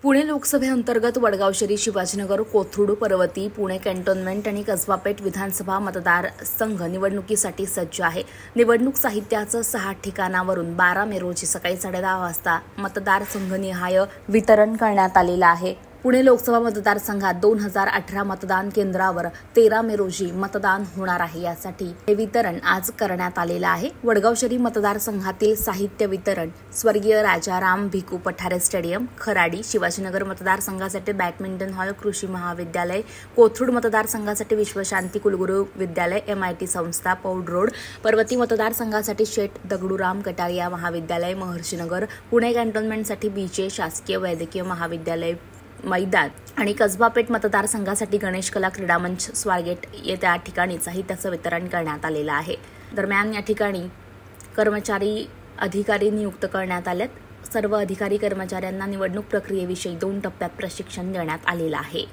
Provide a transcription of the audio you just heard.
पुणे लोकसभेअंतर्गत वडगाव शहरी, शिवाजीनगर, कोथरूड, पर्वती, पुणे कॅन्टोन्मेंट आणि कसबापेठ विधानसभा मतदारसंघ निवडणुकीसाठी सज्ज आहे. निवडणूक साहित्याचं 6 ठिकाणावरून 12 मे रोजी सकाळी 10:30 वाजता मतदारसंघनिहाय वितरण करण्यात आलेलं आहे. पुणे लोकसभा मतदारसंघात 2018 मतदान केंद्रावर 13 मे रोजी मतदान होणार आहे. यासाठी हे वितरण आज करण्यात आलेलं आहे. वडगाव शहरी मतदारसंघातील साहित्य वितरण स्वर्गीय राजाराम भिकू पठारे स्टेडियम, खराडी. शिवाजीनगर मतदारसंघासाठी बॅडमिंटन हॉल, कृषी महाविद्यालय. कोथरूड मतदारसंघासाठी विश्वशांती कुलगुरू विद्यालय, MIT संस्था, पौड रोड. पर्वती मतदारसंघासाठी शेठ दगडूराम कटारिया महाविद्यालय, महर्षीनगर. पुणे कॅन्टोन्मेंटसाठी BJ शासकीय वैद्यकीय महाविद्यालय मैदान आणि कसबापेठ मतदारसंघासाठी गणेश कला क्रीडा मंच, स्वारगेट या ठिकाणी साहित्याचं वितरण करण्यात आलेलं आहे. दरम्यान या ठिकाणी कर्मचारी अधिकारी नियुक्त करण्यात आलेत. सर्व अधिकारी कर्मचाऱ्यांना निवडणूक प्रक्रियेविषयी 2 टप्प्यात प्रशिक्षण देण्यात आलेलं आहे.